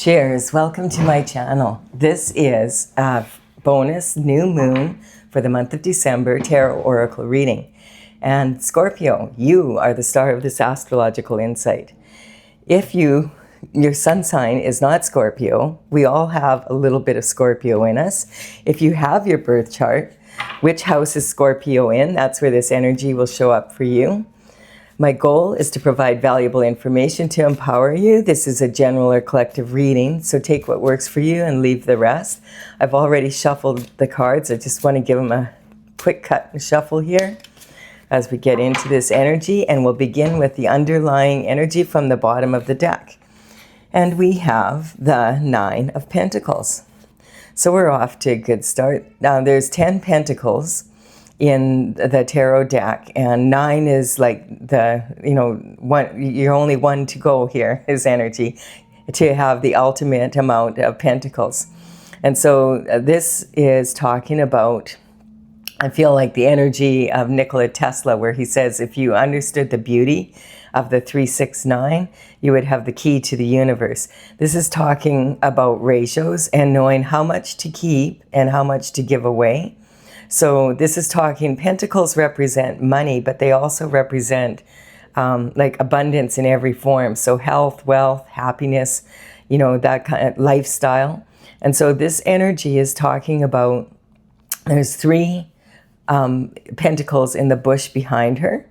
Cheers, welcome to my channel. This is a bonus new moon for the month of December tarot oracle reading. And Scorpio, you are the star of this astrological insight. If your sun sign is not Scorpio, we all have a little bit of Scorpio in us. If you have your birth chart, which house is Scorpio in? That's where this energy will show up for you. My goal is to provide valuable information to empower you. This is a general or collective reading, so take what works for you and leave the rest. I've already shuffled the cards. I just want to give them a quick cut and shuffle here as we get into this energy, and we'll begin with the underlying energy from the bottom of the deck. And we have the Nine of Pentacles. So we're off to a good start. Now there's 10 Pentacles in the tarot deck, and 9 is like the, one, you're only one to go here, is energy, to have the ultimate amount of pentacles. And so this is talking about, I feel like the energy of Nikola Tesla, where he says, if you understood the beauty of the 369, you would have the key to the universe. This is talking about ratios and knowing how much to keep and how much to give away. So this is talking, pentacles represent money, but they also represent like abundance in every form. So health, wealth, happiness, that kind of lifestyle. And so this energy is talking about, there's 3 pentacles in the bush behind her.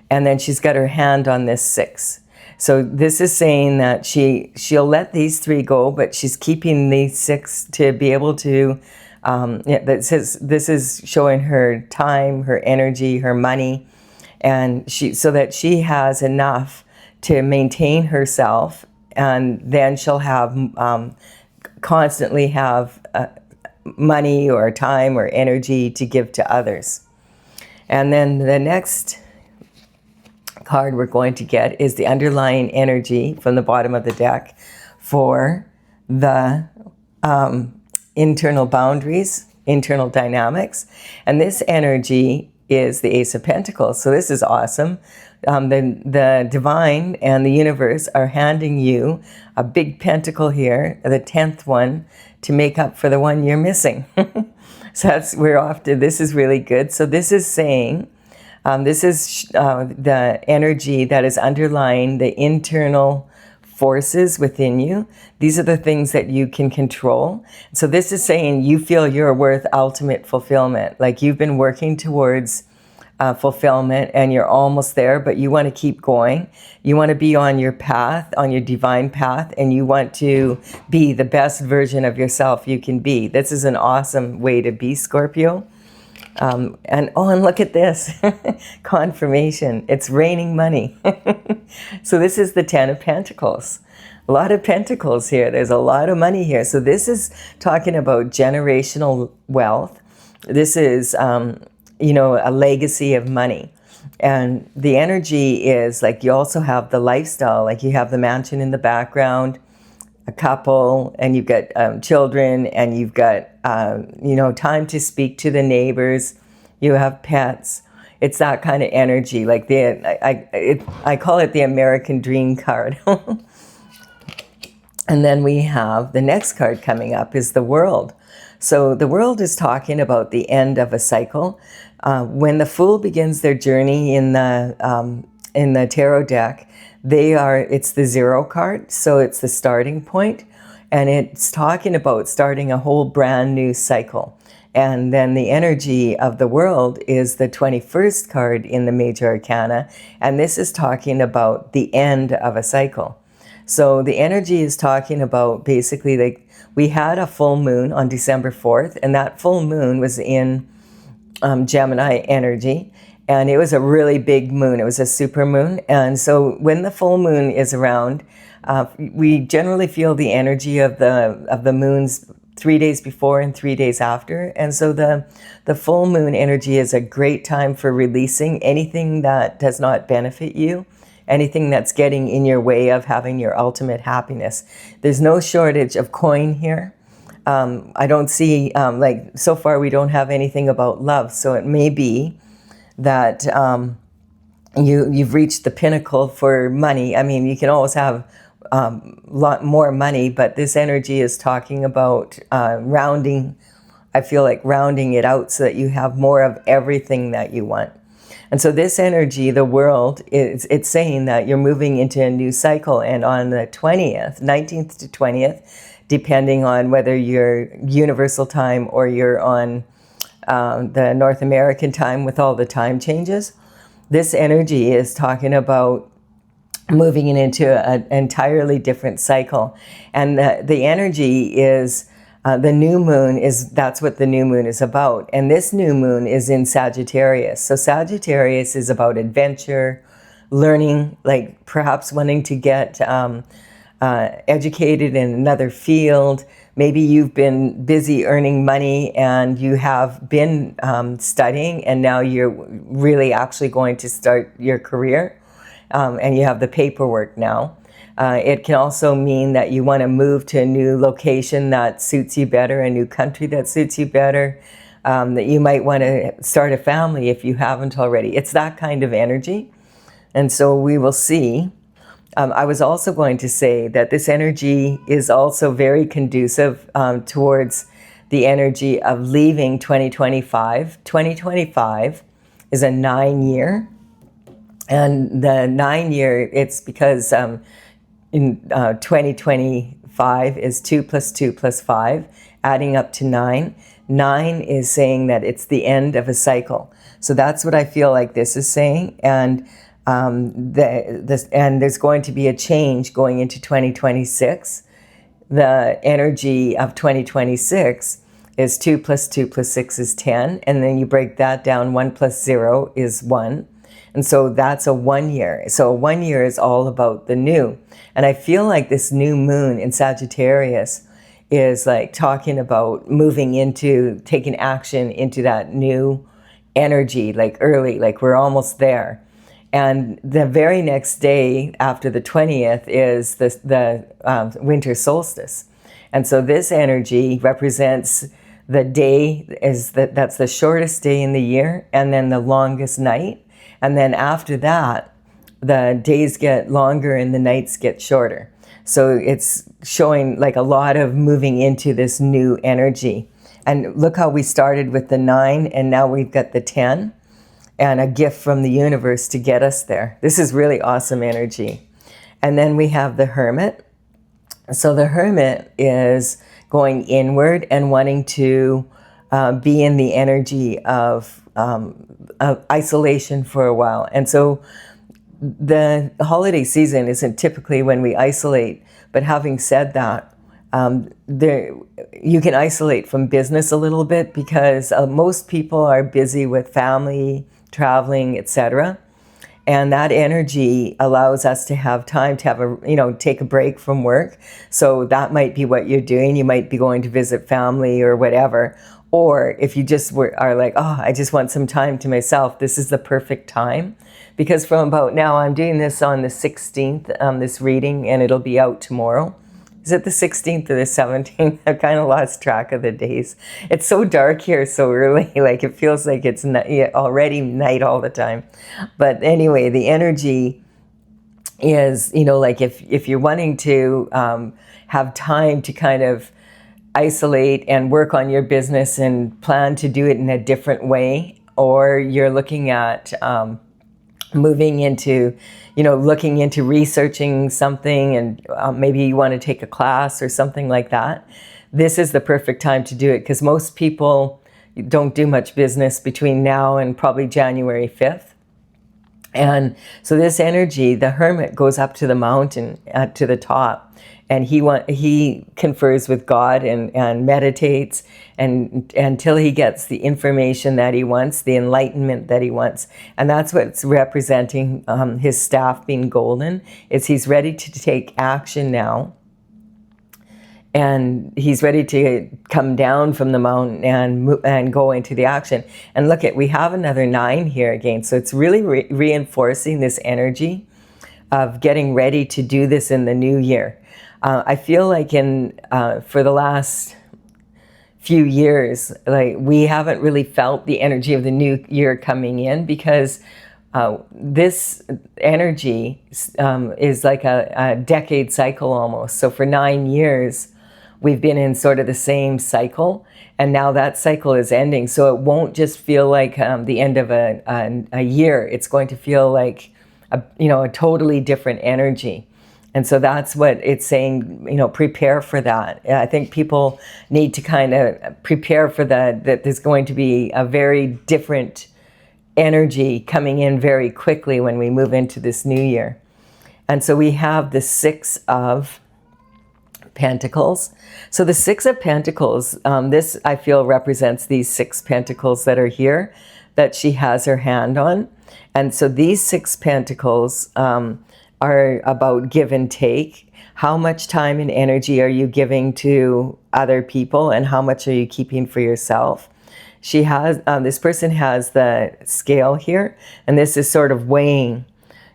And then she's got her hand on this 6. So this is saying that she'll let these 3 go, but she's keeping these 6 to be able to, this is showing her time, her energy, her money, and so that she has enough to maintain herself, and then she'll have constantly have money or time or energy to give to others. And then the next card we're going to get is the underlying energy from the bottom of the deck for the internal boundaries, internal dynamics. And this energy is the Ace of Pentacles. So this is awesome. The divine and the universe are handing you a big pentacle here, the 10th one, to make up for the one you're missing. So we're off to, this is really good. So this is saying, this is the energy that is underlying the internal forces within you. These are the things that you can control. So this is saying you feel you're worth ultimate fulfillment. Like you've been working towards fulfillment and you're almost there, but you want to keep going. You want to be on your path, on your divine path, and you want to be the best version of yourself you can be. This is an awesome way to be, Scorpio. And look at this, confirmation, it's raining money. So this is the 10 of Pentacles, a lot of pentacles here. There's a lot of money here. So this is talking about generational wealth. This is, a legacy of money. And the energy is like, you also have the lifestyle, like you have the mansion in the background, a couple, and you've got children, and you've got, time to speak to the neighbors. You have pets. It's that kind of energy. Like I call it the American dream card. And then we have the next card coming up is the World. So the World is talking about the end of a cycle. When the Fool begins their journey in the tarot deck, it's the 0 card, so it's the starting point, and it's talking about starting a whole brand new cycle. And then the energy of the World is the 21st card in the Major Arcana, and this is talking about the end of a cycle. So the energy is talking about basically, like, we had a full moon on December 4th, and that full moon was in Gemini energy. And it was a really big moon. It was a super moon. And so when the full moon is around, we generally feel the energy of the moons 3 days before and 3 days after. And so the full moon energy is a great time for releasing anything that does not benefit you, anything that's getting in your way of having your ultimate happiness. There's no shortage of coin here. I don't see, so far we don't have anything about love. So it may be that you've reached the pinnacle for money. I mean, you can always have lot more money, but this energy is talking about rounding. I feel like rounding it out so that you have more of everything that you want. And so this energy, the world, it's saying that you're moving into a new cycle. And on the 20th, 19th to 20th, depending on whether you're universal time or you're on the North American time with all the time changes, this energy is talking about moving into an entirely different cycle. And the energy is, the new moon is, that's what the new moon is about. And this new moon is in Sagittarius. So Sagittarius is about adventure, learning, like perhaps wanting to get educated in another field. Maybe you've been busy earning money and you have been studying, and now you're really actually going to start your career, and you have the paperwork now. It can also mean that you want to move to a new location that suits you better, a new country that suits you better, that you might want to start a family if you haven't already. It's that kind of energy. And so we will see. I was also going to say that this energy is also very conducive towards the energy of leaving 2025. 2025 is a 9-year. And the 9-year, it's because in 2025 is 2 + 2 + 5, adding up to 9. 9 is saying that it's the end of a cycle. So that's what I feel like this is saying. And and there's going to be a change going into 2026. The energy of 2026 is 2 + 2 + 6 is 10. And then you break that down, 1 + 0 is 1. And so that's a 1 year. So a 1 year is all about the new. And I feel like this new moon in Sagittarius is like talking about moving into, taking action into that new energy, like early, like we're almost there. And the very next day after the 20th is the winter solstice. And so this energy represents the day, that's the shortest day in the year, and then the longest night. And then after that, the days get longer and the nights get shorter. So it's showing like a lot of moving into this new energy. And look how we started with the 9 and now we've got the 10 and a gift from the universe to get us there. This is really awesome energy. And then we have the Hermit. So the Hermit is going inward and wanting to be in the energy of isolation for a while. And so the holiday season isn't typically when we isolate, but having said that, you can isolate from business a little bit because most people are busy with family, traveling, etc. And that energy allows us to have time to have take a break from work. So that might be what you're doing. You might be going to visit family or whatever. Or if you just are like, oh, I just want some time to myself, this is the perfect time. Because from about now, I'm doing this on the 16th, this reading, and it'll be out tomorrow. Is it the 16th or the 17th? I've kind of lost track of the days. It's so dark here so early, like it feels like it's already night all the time. But anyway, the energy is, like if you're wanting to have time to kind of isolate and work on your business and plan to do it in a different way, or you're looking at moving into, looking into researching something and maybe you want to take a class or something like that, this is the perfect time to do it because most people don't do much business between now and probably January 5th. And so this energy, the Hermit goes up to the mountain, to the top, and he confers with God and meditates and until he gets the information that he wants, the enlightenment that he wants. And that's what's representing his staff being golden, is he's ready to take action now. And he's ready to come down from the mountain and go into the action. And look, we have another 9 here again. So it's really reinforcing this energy of getting ready to do this in the new year. I feel like for the last few years, like we haven't really felt the energy of the new year coming in because this energy is like a decade cycle almost. So for 9 years, we've been in sort of the same cycle, and now that cycle is ending. So it won't just feel like the end of a year. It's going to feel like a totally different energy. And so that's what it's saying, prepare for that. I think people need to kind of prepare for that there's going to be a very different energy coming in very quickly when we move into this new year. And so we have the Six of Pentacles. So the Six of Pentacles, this I feel represents these 6 pentacles that are here that she has her hand on. And so these 6 pentacles are about give and take. How much time and energy are you giving to other people, and how much are you keeping for yourself? She has, this person has the scale here, and this is sort of weighing,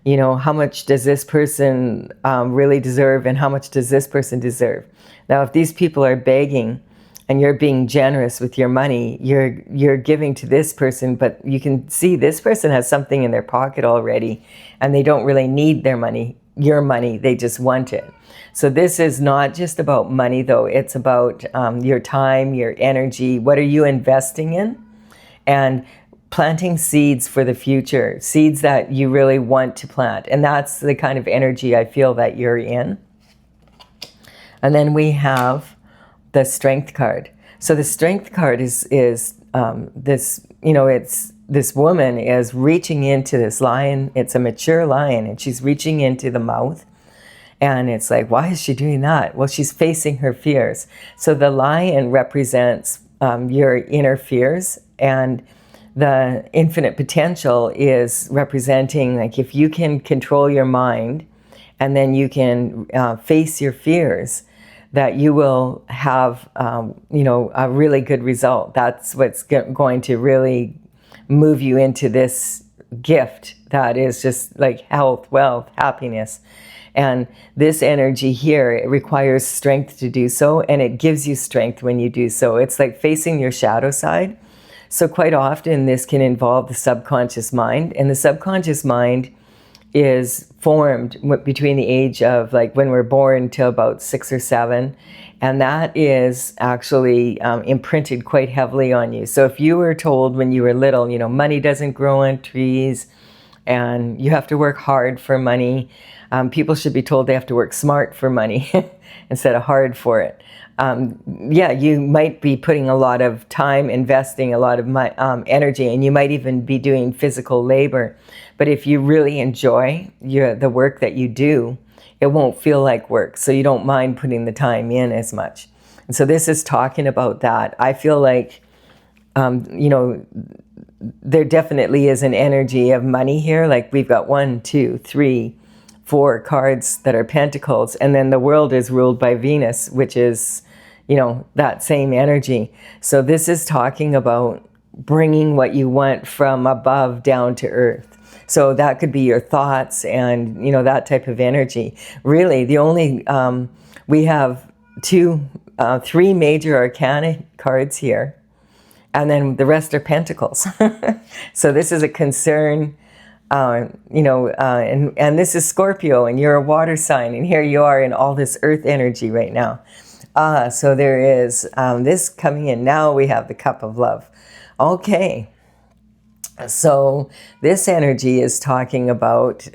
how much does this person really deserve, and how much does this person deserve? Now, if these people are begging and you're being generous with your money, you're giving to this person, but you can see this person has something in their pocket already, and they don't really need their money, your money, they just want it. So this is not just about money, though. It's about your time, your energy. What are you investing in? And planting seeds for the future, seeds that you really want to plant. And that's the kind of energy I feel that you're in. And then we have the Strength card. So the Strength card is this, it's this woman is reaching into this lion. It's a mature lion, and she's reaching into the mouth. And it's like, why is she doing that? Well, she's facing her fears. So the lion represents your inner fears, and the infinite potential is representing, like, if you can control your mind and then you can face your fears, that you will have, a really good result. That's what's going to really move you into this gift that is just like health, wealth, happiness. And this energy here, it requires strength to do so, and it gives you strength when you do so. It's like facing your shadow side. So quite often this can involve the subconscious mind, and the subconscious mind is formed between the age of, like, when we're born till about 6 or 7, and that is actually imprinted quite heavily on you. So if you were told when you were little, money doesn't grow on trees, and you have to work hard for money, people should be told they have to work smart for money instead of hard for it. You might be putting a lot of time, investing a lot of energy, and you might even be doing physical labor. But if you really enjoy the work that you do, it won't feel like work. So you don't mind putting the time in as much. And so this is talking about that. I feel like, there definitely is an energy of money here. Like, we've got 1, 2, 3, 4 cards that are pentacles, and then the world is ruled by Venus, which is, that same energy. So this is talking about bringing what you want from above down to earth. So that could be your thoughts and, that type of energy. Really, the only, we have 3 major arcana cards here, and then the rest are pentacles. So this is a concern. And this is Scorpio, and you're a water sign, and here you are in all this earth energy right now. So there is this coming in. Now we have the Cup of Love. Okay. So this energy is talking about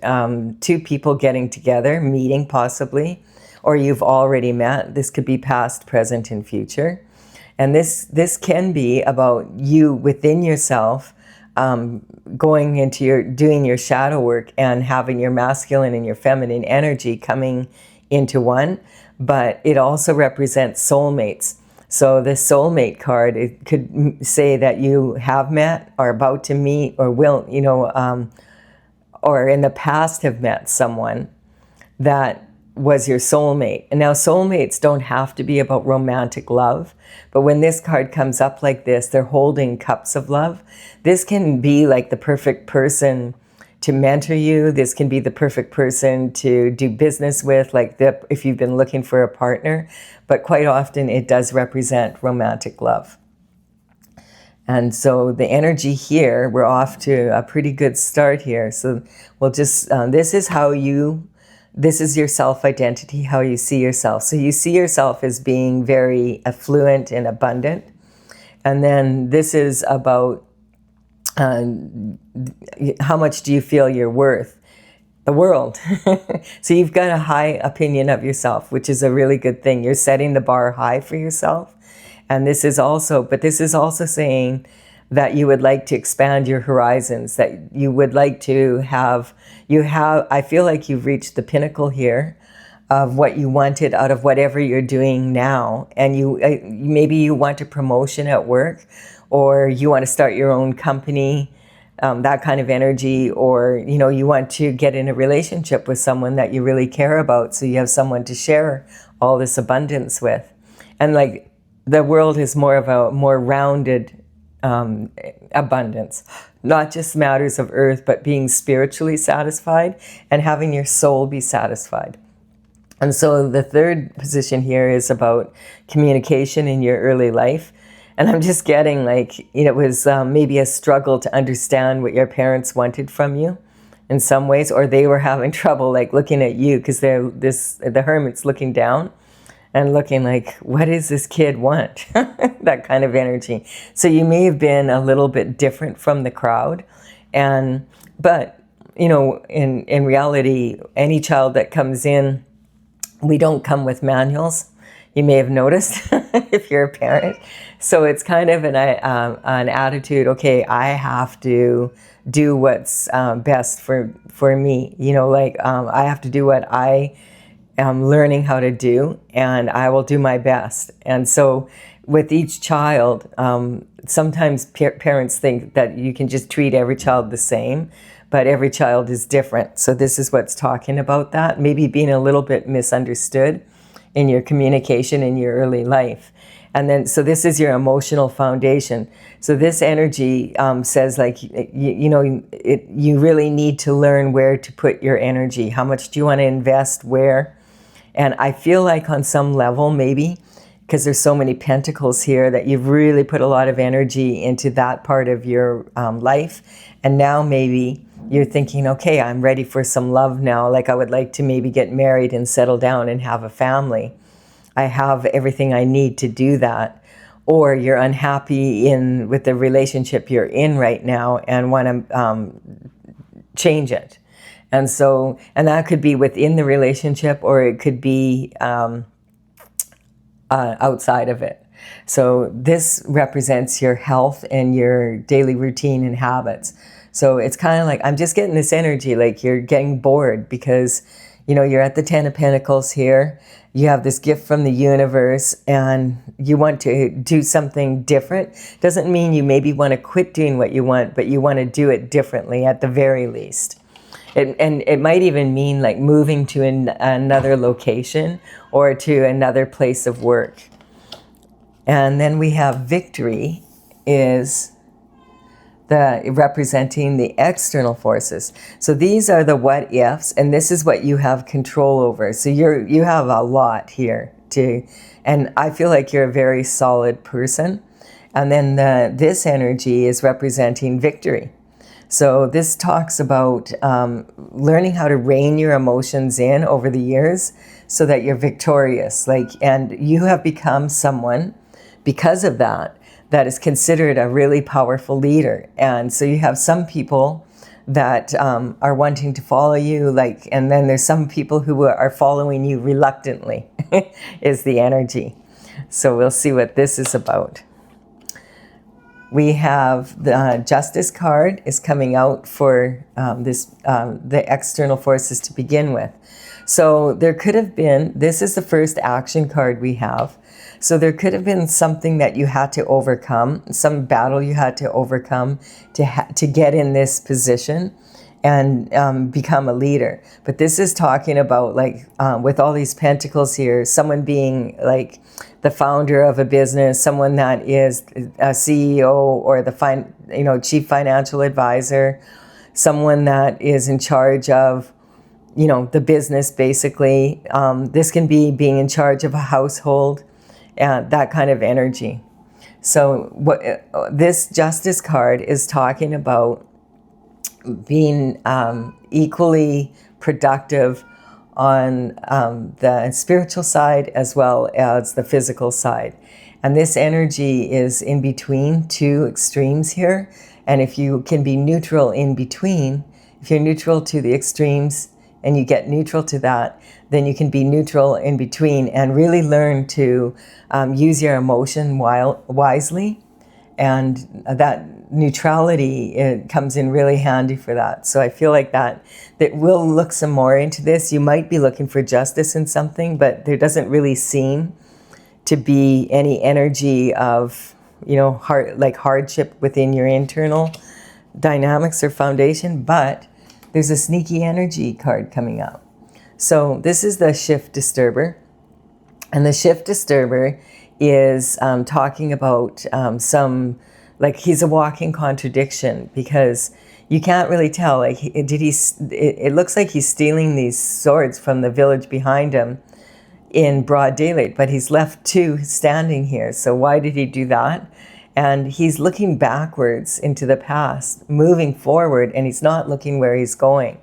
2 people getting together, meeting possibly, or you've already met. This could be past, present, and future. And this can be about you within yourself, going into doing your shadow work and having your masculine and your feminine energy coming into one. But it also represents soulmates. So the soulmate card, it could say that you have met, are about to meet, or will, or in the past have met someone that was your soulmate. And now soulmates don't have to be about romantic love, but when this card comes up like this, they're holding cups of love. This can be like the perfect person to mentor you. This can be the perfect person to do business with, if you've been looking for a partner, but quite often it does represent romantic love. And so the energy here, we're off to a pretty good start here. So we'll just, this is your self-identity, how you see yourself. So you see yourself as being very affluent and abundant. And then this is about how much do you feel you're worth? The world. So you've got a high opinion of yourself, which is a really good thing. You're setting the bar high for yourself. And this is also saying that you would like to expand your horizons, that you would like to I feel like you've reached the pinnacle here of what you wanted out of whatever you're doing now. And maybe you want a promotion at work, or you want to start your own company, that kind of energy, or, you want to get in a relationship with someone that you really care about. So you have someone to share all this abundance with. And like, the world is more of a more rounded abundance, not just matters of earth, but being spiritually satisfied and having your soul be satisfied. And so the third position here is about communication in your early life. And I'm just getting like, it was maybe a struggle to understand what your parents wanted from you in some ways, or they were having trouble like looking at you, because the Hermit's looking down and looking like, what does this kid want? That kind of energy. So you may have been a little bit different from the crowd. But in reality, any child that comes in, we don't come with manuals. You may have noticed if you're a parent. So it's kind of an attitude, okay, I have to do what's best for me. I have to do what I am learning how to do, and I will do my best. And so with each child, sometimes parents think that you can just treat every child the same, but every child is different. So this is what's talking about that, maybe being a little bit misunderstood in your communication in your early life. And then, so this is your emotional foundation. So this energy says like, you really need to learn where to put your energy. How much do you want to invest where? And I feel like on some level, maybe, because there's so many pentacles here, that you've really put a lot of energy into that part of your life. And now maybe you're thinking, okay, I'm ready for some love now. Like I would like to maybe get married and settle down and have a family. I have everything I need to do that. Or you're unhappy with the relationship you're in right now and want to change it. And that could be within the relationship, or it could be outside of it. So this represents your health and your daily routine and habits. So it's kind of like, I'm just getting this energy, like you're getting bored because, you're at the 10 of Pentacles here. You have this gift from the universe and you want to do something different. Doesn't mean you maybe want to quit doing what you want, but you want to do it differently at the very least. And it might even mean like moving to another location or to another place of work. And then we have victory is representing the external forces. So these are the what ifs, and this is what you have control over. So you have a lot here too. And I feel like you're a very solid person. And then this energy is representing victory. So this talks about learning how to rein your emotions in over the years so that you're victorious. And you have become someone, because of that is considered a really powerful leader. And so you have some people that are wanting to follow you, and then there's some people who are following you reluctantly, is the energy. So we'll see what this is about. We have the Justice card is coming out for the external forces to begin with. So there could have been, this is the first action card we have. So there could have been something that you had to overcome, some battle you had to overcome to get in this position and become a leader. But this is talking about with all these pentacles here, someone being like the founder of a business, someone that is a CEO or the chief financial advisor, someone that is in charge of the business basically. This can be being in charge of a household, that kind of energy. So what this Justice card is talking about being equally productive on the spiritual side as well as the physical side. And this energy is in between two extremes here. And if you can be neutral in between, if you're neutral to the extremes and you get neutral to that, then you can be neutral in between and really learn to use your emotion wisely. And that neutrality, it comes in really handy for that. So I feel like that we'll look some more into this. You might be looking for justice in something, but there doesn't really seem to be any energy of, hardship within your internal dynamics or foundation, but there's a sneaky energy card coming up. So this is the shift disturber. And the shift disturber is talking about he's a walking contradiction, because you can't really tell, it looks like he's stealing these swords from the village behind him in broad daylight, but he's left two standing here. So why did he do that? And he's looking backwards into the past, moving forward, and he's not looking where he's going.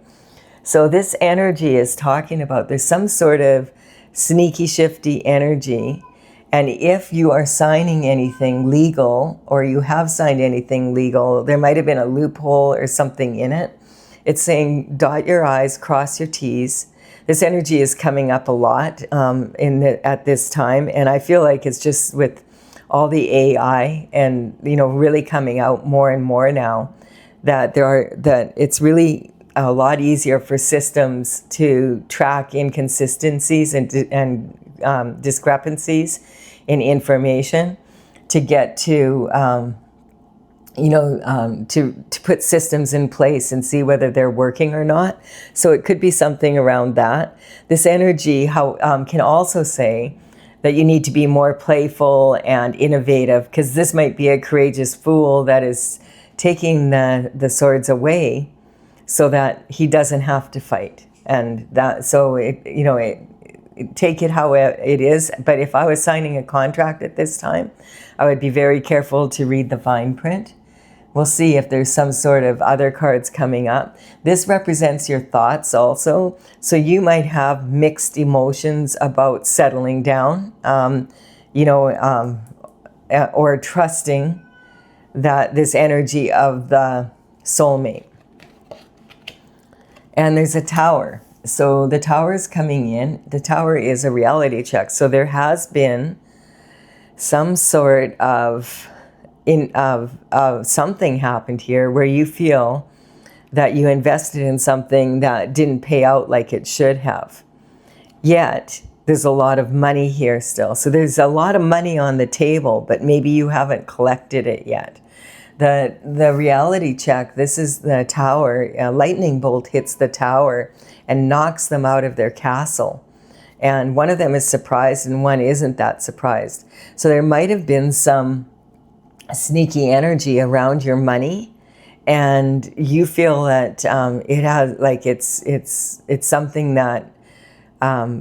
So this energy is talking about there's some sort of sneaky, shifty energy. And if you are signing anything legal, or you have signed anything legal, there might have been a loophole or something in it. It's saying dot your I's, cross your T's. This energy is coming up a lot at this time. And I feel like it's just with all the AI and, really coming out more and more now, that it's really a lot easier for systems to track inconsistencies and discrepancies in information, to get to to put systems in place and see whether they're working or not. So it could be something around that. This energy can also say that you need to be more playful and innovative, because this might be a courageous fool that is taking the swords away so that he doesn't have to fight. And that, so take it how it is. But if I was signing a contract at this time, I would be very careful to read the fine print. We'll see if there's some sort of other cards coming up. This represents your thoughts also. So you might have mixed emotions about settling down, or trusting that this energy of the soulmate. And there's a tower. So the tower is coming in. The tower is a reality check. So there has been some sort of something happened here where you feel that you invested in something that didn't pay out like it should have. Yet there's a lot of money here still. So there's a lot of money on the table, but maybe you haven't collected it yet. The reality check, this is the tower. A lightning bolt hits the tower and knocks them out of their castle. And one of them is surprised and one isn't that surprised. So there might have been some sneaky energy around your money, and you feel that it has, like, it's something that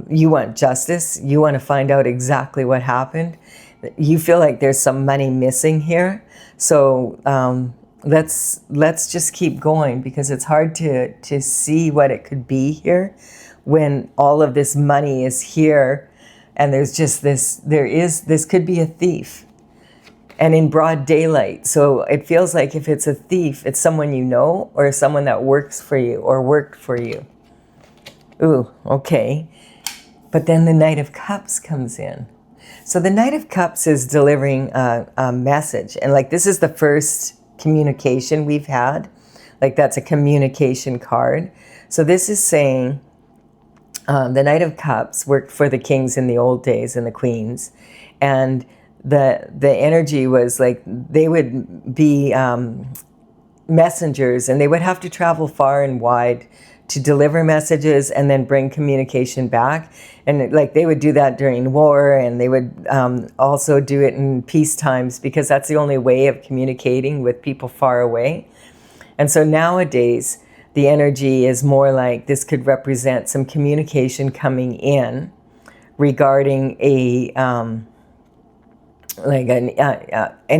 you want justice. You want to find out exactly what happened. You feel like there's some money missing here. So let's just keep going, because it's hard to see what it could be here when all of this money is here, and there's just this could be a thief, and in broad daylight. So it feels like if it's a thief, it's someone you know, or someone that works for you or worked for you. Ooh, okay. But then the Knight of Cups comes in. So the Knight of Cups is delivering a message. And like, this is the first communication we've had. Like, that's a communication card. So this is saying the Knight of Cups worked for the kings in the old days and the queens. And the energy was like, they would be messengers, and they would have to travel far and wide to deliver messages and then bring communication back. And like, they would do that during war, and they would also do it in peace times, because that's the only way of communicating with people far away. And so nowadays, the energy is more like this could represent some communication coming in regarding like and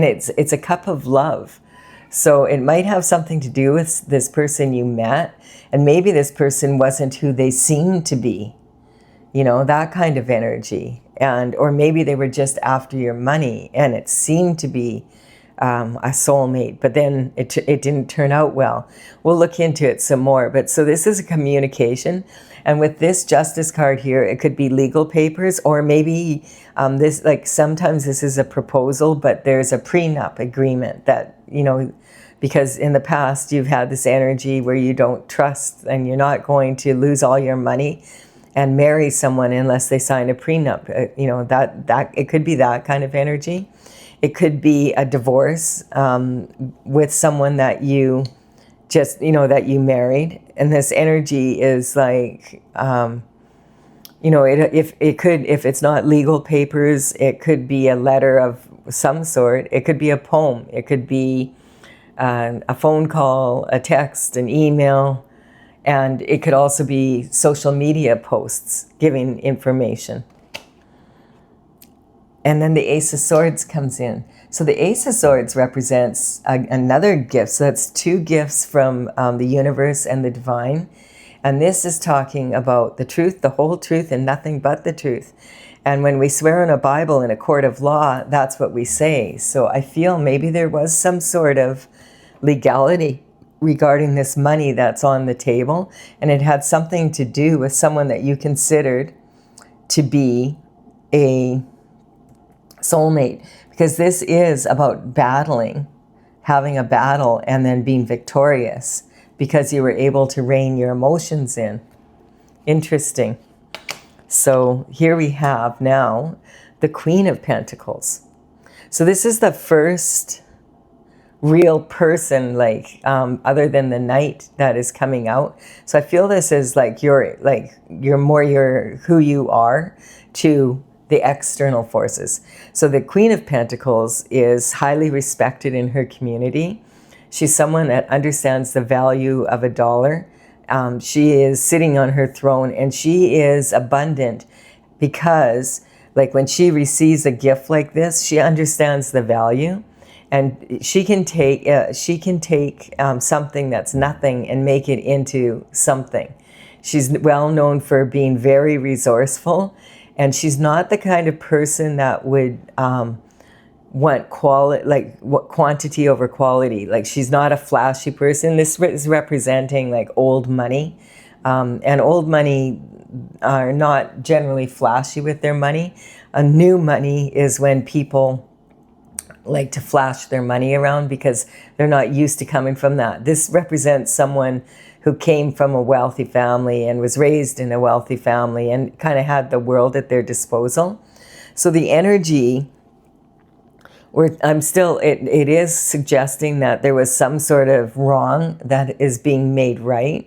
it's a cup of love. So it might have something to do with this person you met, and maybe this person wasn't who they seemed to be, that kind of energy. And or maybe they were just after your money and it seemed to be a soulmate, but then it didn't turn out well. We'll look into it some more. But so this is a communication. And with this Justice card here, it could be legal papers, or maybe this, like sometimes this is a proposal, but there's a prenup agreement that, because in the past you've had this energy where you don't trust and you're not going to lose all your money and marry someone unless they sign a prenup. That it could be that kind of energy. It could be a divorce with someone that you just, that you married. And this energy is like, if it's not legal papers, it could be a letter of some sort. It could be a poem. It could be a phone call, a text, an email. And it could also be social media posts giving information. And then the Ace of Swords comes in. So the Ace of Swords represents another gift. So that's two gifts from the universe and the divine. And this is talking about the truth, the whole truth, and nothing but the truth. And when we swear on a Bible in a court of law, that's what we say. So I feel maybe there was some sort of legality regarding this money that's on the table. And it had something to do with someone that you considered to be a soulmate, because this is about battling, having a battle and then being victorious because you were able to rein your emotions in. Interesting. So here we have now the Queen of Pentacles. So this is the first real person, like other than the Knight, that is coming out. So I feel this is like you're more who you are to the external forces. So the Queen of Pentacles is highly respected in her community. She's someone that understands the value of a dollar. She is sitting on her throne, and she is abundant because, like, when she receives a gift like this, she understands the value, and she can take something that's nothing and make it into something. She's well known for being very resourceful. And she's not the kind of person that would want quantity over quality. Like, she's not a flashy person. This is representing like old money. And old money are not generally flashy with their money. A new money is when people like to flash their money around because they're not used to coming from that. This represents someone who came from a wealthy family and was raised in a wealthy family and kind of had the world at their disposal. So the energy, it is suggesting that there was some sort of wrong that is being made right.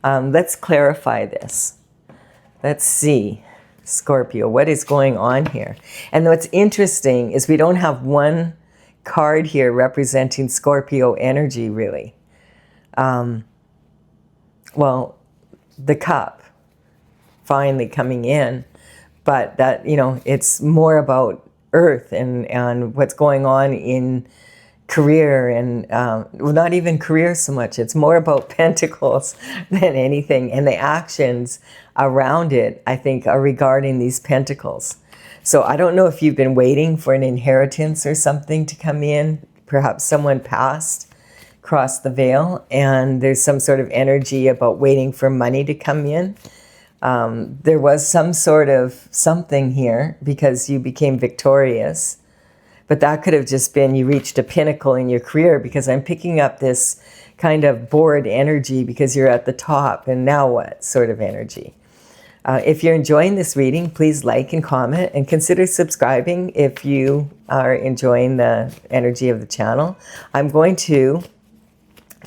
Let's clarify this. Let's see, Scorpio, what is going on here? And what's interesting is we don't have one card here representing Scorpio energy, really. Well, the Cup finally coming in, but that, it's more about Earth and what's going on in career and, well, not even career so much. It's more about Pentacles than anything. And the actions around it, I think, are regarding these Pentacles. So I don't know if you've been waiting for an inheritance or something to come in. Perhaps someone passed, crossed the veil, and there's some sort of energy about waiting for money to come in. There was some sort of something here because you became victorious, but that could have just been you reached a pinnacle in your career, because I'm picking up this kind of bored energy because you're at the top, and now what sort of energy? If you're enjoying this reading, please like and comment, and consider subscribing if you are enjoying the energy of the channel. I'm going to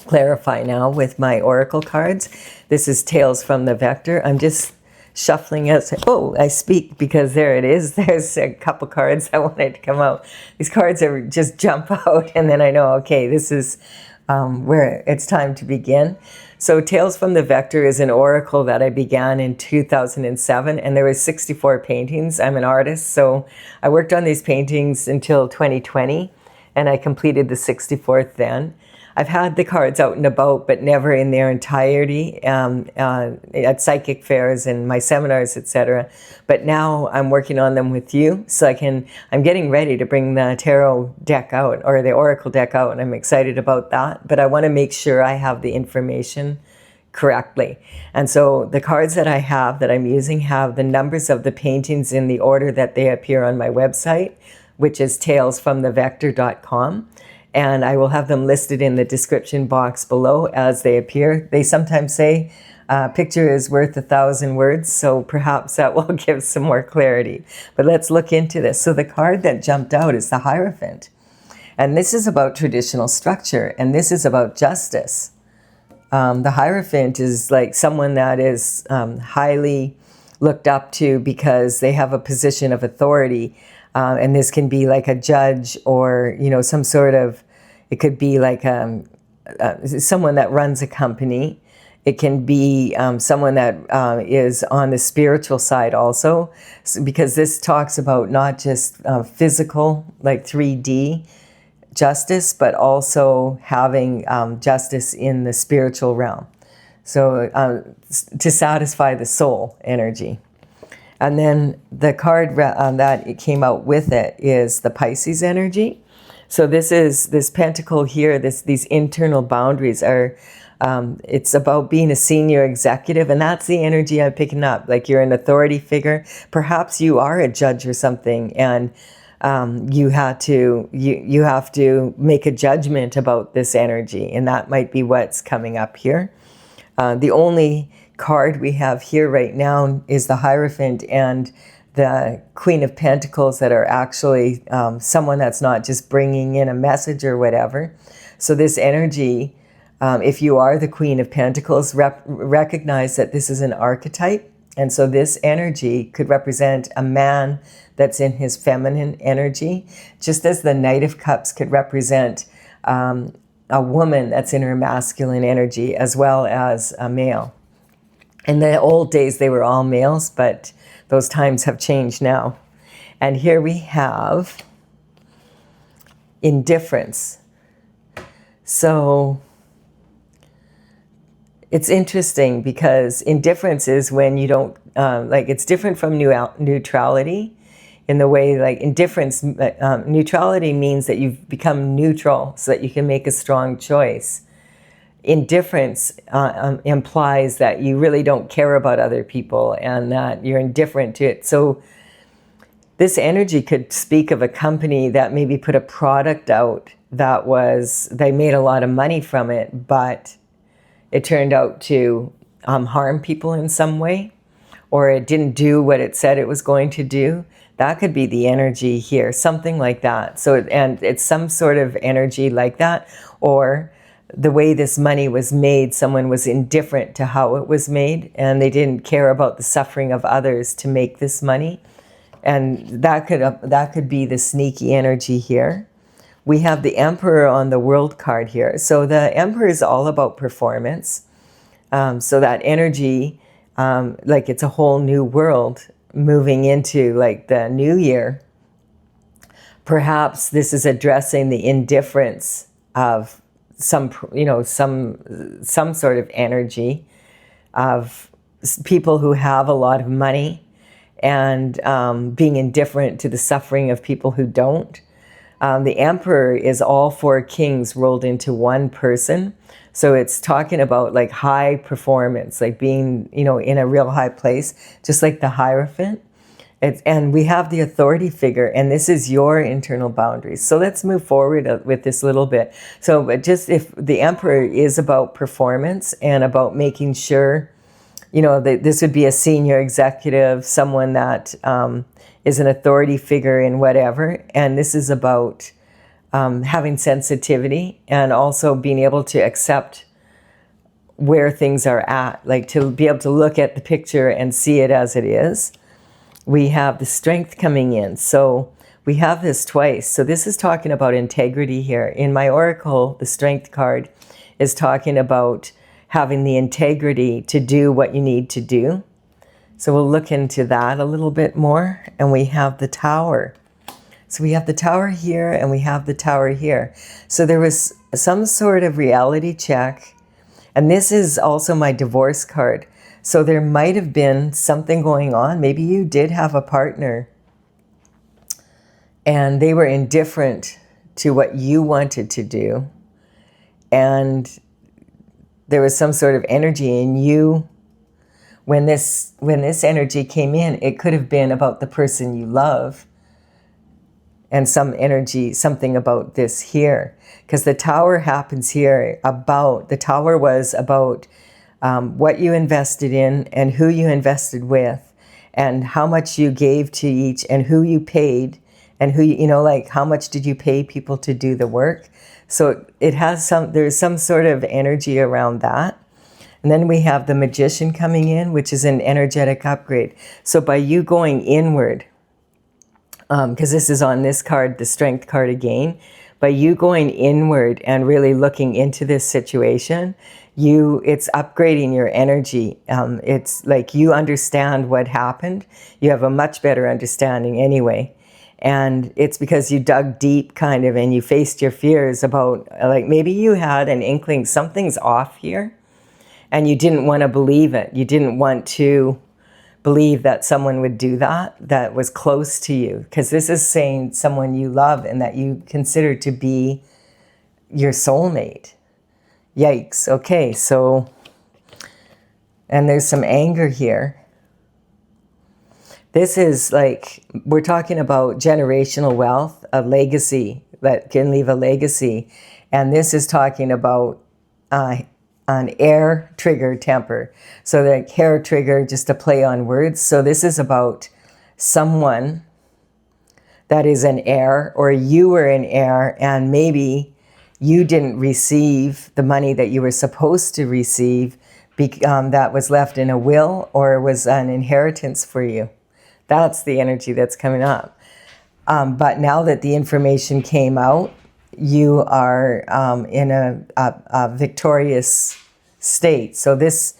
clarify now with my oracle cards. This is Tales from the Vector. I'm just shuffling as I speak, because there it is. There's a couple cards I wanted to come out. These cards are just jump out, and then I know, okay, this is where it's time to begin. So Tales from the Vector is an oracle that I began in 2007, and there were 64 paintings. I'm an artist, so I worked on these paintings until 2020, and I completed the 64th then. I've had the cards out and about, but never in their entirety at psychic fairs and my seminars, etc. But now I'm working on them with you, so I'm getting ready to bring the tarot deck out, or the oracle deck out, and I'm excited about that. But I want to make sure I have the information correctly. And so the cards that I have, that I'm using, have the numbers of the paintings in the order that they appear on my website, which is talesfromthevector.com. And I will have them listed in the description box below as they appear. They sometimes say a picture is worth 1,000 words, so perhaps that will give some more clarity. But let's look into this. So the card that jumped out is the Hierophant. And this is about traditional structure, and this is about justice. The Hierophant is like someone that is highly looked up to because they have a position of authority. And this can be like a judge, or, some sort of, it could be like someone that runs a company. It can be someone that is on the spiritual side also, because this talks about not just physical, like 3D justice, but also having justice in the spiritual realm. So to satisfy the soul energy. And then the card that it came out with it is the Pisces energy. So this pentacle here, these internal boundaries are, it's about being a senior executive, and that's the energy I'm picking up. Like you're an authority figure. Perhaps you are a judge or something, and you have to make a judgment about this energy, and that might be what's coming up here. The only card we have here right now is the Hierophant and the Queen of Pentacles, that are actually someone that's not just bringing in a message or whatever. So this energy, if you are the Queen of Pentacles, recognize that this is an archetype. And so this energy could represent a man that's in his feminine energy, just as the Knight of Cups could represent a woman that's in her masculine energy, as well as a male. In the old days, they were all males, but those times have changed now. And here we have indifference. So it's interesting because indifference is when you don't, it's different from neutrality in the way, like indifference, neutrality means that you've become neutral so that you can make a strong choice. Indifference implies that you really don't care about other people and that you're indifferent to it. So this energy could speak of a company that maybe put a product out that they made a lot of money from it, but it turned out to harm people in some way, or it didn't do what it said it was going to do. That could be the energy here, something like that. So, and it's some sort of energy like that, or the way this money was made, someone was indifferent to how it was made, and they didn't care about the suffering of others to make this money. And that could be the sneaky energy here. We have the Emperor on the World card here. So the Emperor is all about performance. So that energy, like it's a whole new world moving into like the new year. Perhaps this is addressing the indifference of some sort of energy of people who have a lot of money and being indifferent to the suffering of people who don't. The Emperor is all four kings rolled into one person. So it's talking about like high performance, like being, in a real high place, just like the Hierophant. And we have the authority figure, and this is your internal boundaries. So let's move forward with this a little bit. So but just if the Emperor is about performance and about making sure, that this would be a senior executive, someone that is an authority figure in whatever. And this is about having sensitivity and also being able to accept where things are at, like to be able to look at the picture and see it as it is. We have the Strength coming in. So we have this twice. So this is talking about integrity here. In my oracle, the Strength card is talking about having the integrity to do what you need to do. So we'll look into that a little bit more. And we have the Tower. So we have the Tower here and we have the Tower here. So there was some sort of reality check. And this is also my divorce card. So there might have been something going on. Maybe you did have a partner and they were indifferent to what you wanted to do. And there was some sort of energy in you. When this energy came in, it could have been about the person you love and some energy, something about this here. Because the Tower happens here the Tower was about what you invested in and who you invested with and how much you gave to each and who you paid and who, like how much did you pay people to do the work. So it has there's some sort of energy around that. And then we have the Magician coming in, which is an energetic upgrade. So by you going inward, because this is on this card, the Strength card again, by you going inward and really looking into this situation, it's upgrading your energy. It's like you understand what happened. You have a much better understanding anyway. And it's because you dug deep kind of and you faced your fears about, like maybe you had an inkling something's off here and you didn't want to believe it. You didn't want to believe that someone would do that was close to you. Because this is saying someone you love and that you consider to be your soulmate. Yikes. Okay, so, and there's some anger here. This is like, we're talking about generational wealth, a legacy that can leave a legacy. And this is talking about an air trigger temper. So the hair trigger, just a play on words. So this is about someone that is an heir, or you were an heir, and maybe you didn't receive the money that you were supposed to receive that was left in a will or was an inheritance for you. That's the energy that's coming up. But now that the information came out, you are in a victorious state. So this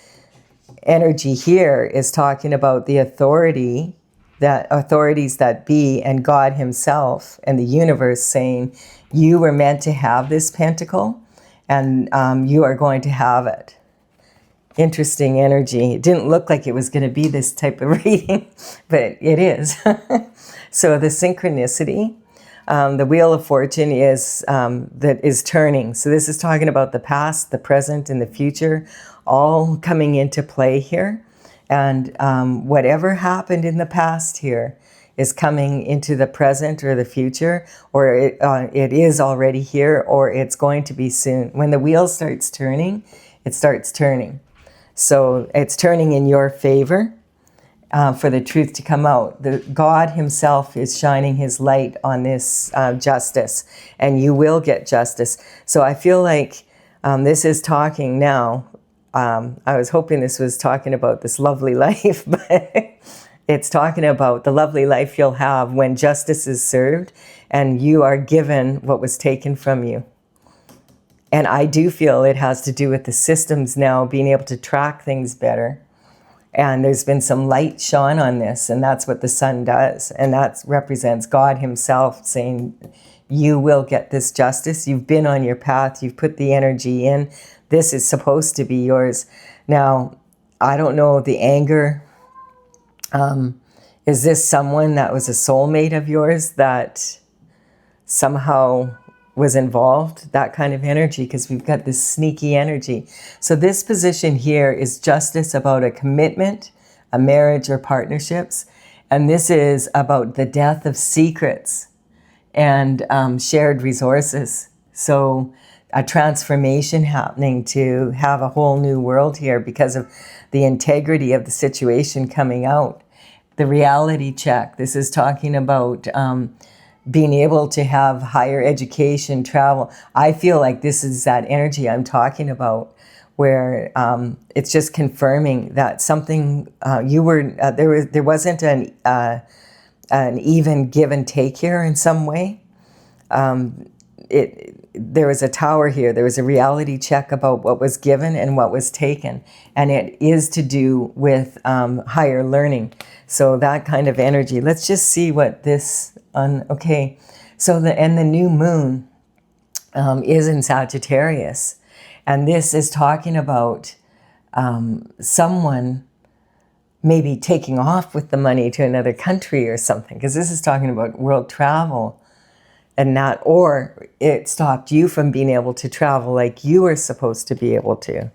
energy here is talking about the authorities that be and God himself and the universe saying, you were meant to have this pentacle and you are going to have it. Interesting energy. It didn't look like it was going to be this type of reading, but it is. So the synchronicity, the Wheel of Fortune is turning. So this is talking about the past, the present, and the future, all coming into play here. And whatever happened in the past here is coming into the present or the future, or it is already here, or it's going to be soon. When the wheel starts turning, it starts turning. So it's turning in your favor for the truth to come out. God himself is shining his light on this justice, and you will get justice. So I feel like this is talking now. I was hoping this was talking about this lovely life, but it's talking about the lovely life you'll have when justice is served and you are given what was taken from you. And I do feel it has to do with the systems now being able to track things better. And there's been some light shone on this, and that's what the sun does. And that represents God himself saying, you will get this justice. You've been on your path. You've put the energy in. This is supposed to be yours. Now, I don't know the anger. Is this someone that was a soulmate of yours that somehow was involved, that kind of energy, because we've got this sneaky energy. So this position here is justice about a commitment, a marriage or partnerships. And this is about the death of secrets and shared resources. So a transformation happening to have a whole new world here because of the integrity of the situation coming out. The reality check, this is talking about being able to have higher education, travel. I feel like this is that energy I'm talking about, where it's just confirming that something you were there wasn't an even give and take here in some way. there was a tower here. There was a reality check about what was given and what was taken. And it is to do with higher learning. So that kind of energy. Let's just see what this, okay. So the new moon is in Sagittarius. And this is talking about someone maybe taking off with the money to another country or something. Because this is talking about world travel. And not, or it stopped you from being able to travel like you were supposed to be able to.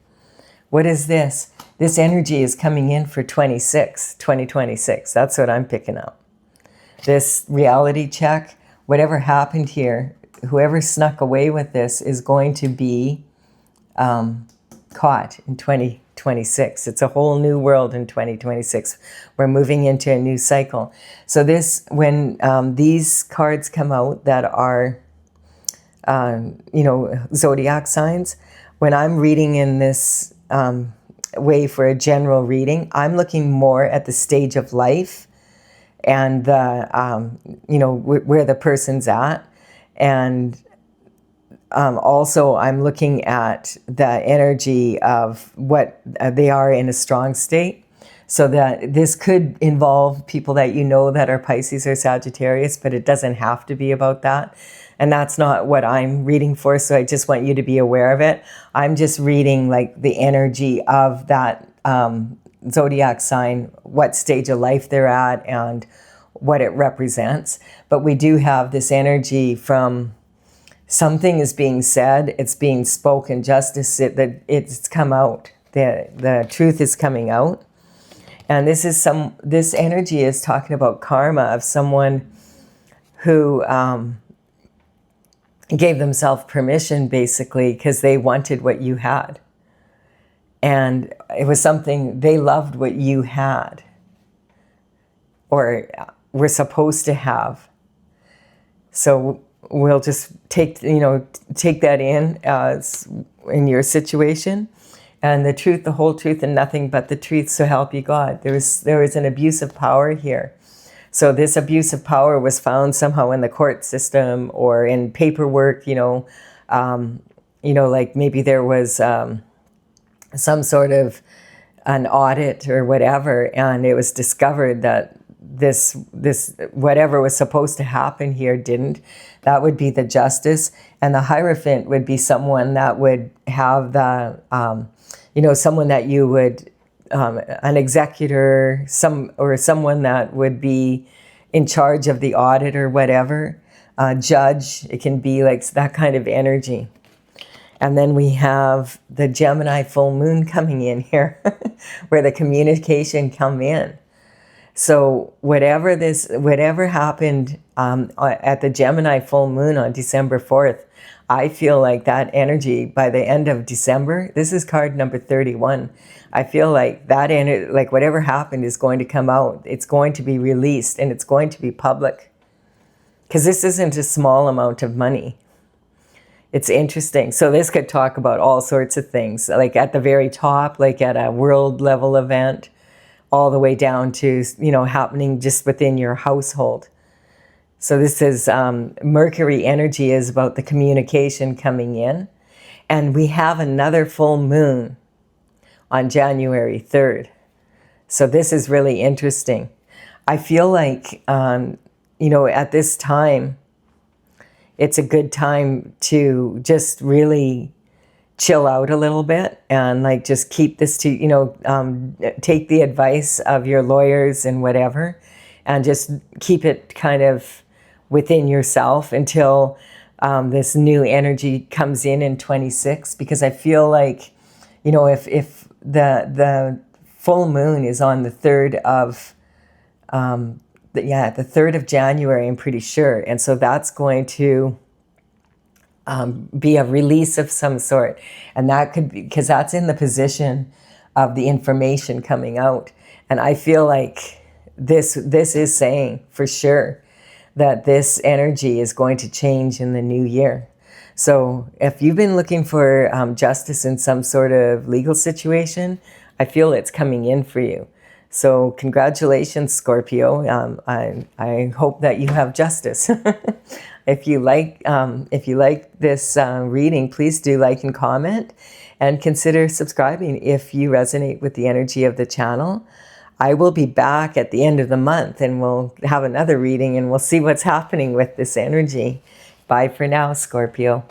What is this? This energy is coming in for 2026. That's what I'm picking up. This reality check, whatever happened here, whoever snuck away with this is going to be caught in 2026. It's a whole new world in 2026. We're moving into a new cycle. So this, when these cards come out that are, zodiac signs, when I'm reading in this way for a general reading, I'm looking more at the stage of life and the, where the person's at. And also, I'm looking at the energy of what they are in a strong state. So that this could involve people that you know that are Pisces or Sagittarius, but it doesn't have to be about that. And that's not what I'm reading for, so I just want you to be aware of it. I'm just reading like the energy of that zodiac sign, what stage of life they're at and what it represents. But we do have this energy from something is being said, it's being spoken, justice, it's come out. The truth is coming out. And this energy is talking about karma of someone who gave themselves permission, basically, because they wanted what you had. And it was something, they loved what you had or were supposed to have. So we'll just take that in your situation. And the truth, the whole truth, and nothing but the truth, so help you God. There is an abuse of power here. So this abuse of power was found somehow in the court system or in paperwork, like maybe there was some sort of an audit or whatever, and it was discovered that this whatever was supposed to happen here didn't. That would be the justice. And the Hierophant would be someone that would have the someone that you would, an executor, someone that would be in charge of the audit or whatever, judge. It can be like that kind of energy. And then we have the Gemini full moon coming in here, where the communication come in. So whatever happened at the Gemini full moon on December 4th, I feel like that energy by the end of December, this is card number 31. I feel like that energy, like whatever happened is going to come out. It's going to be released and it's going to be public. Because this isn't a small amount of money. It's interesting. So this could talk about all sorts of things, like at the very top, like at a world level event, all the way down to, happening just within your household. So this is Mercury energy is about the communication coming in. And we have another full moon on January 3rd. So this is really interesting. I feel like, at this time, it's a good time to just really chill out a little bit and like just keep this to, take the advice of your lawyers and whatever, and just keep it kind of within yourself until this new energy comes in 26, because I feel like, if the full moon is on the 3rd of, the 3rd of January, I'm pretty sure. And so that's going to be a release of some sort. And that could be, because that's in the position of the information coming out. And I feel like this is saying for sure that this energy is going to change in the new year. So if you've been looking for justice in some sort of legal situation, I feel it's coming in for you. So congratulations, Scorpio. I hope that you have justice. If you like this reading, please do like and comment, and consider subscribing if you resonate with the energy of the channel. I will be back at the end of the month and we'll have another reading and we'll see what's happening with this energy. Bye for now, Scorpio.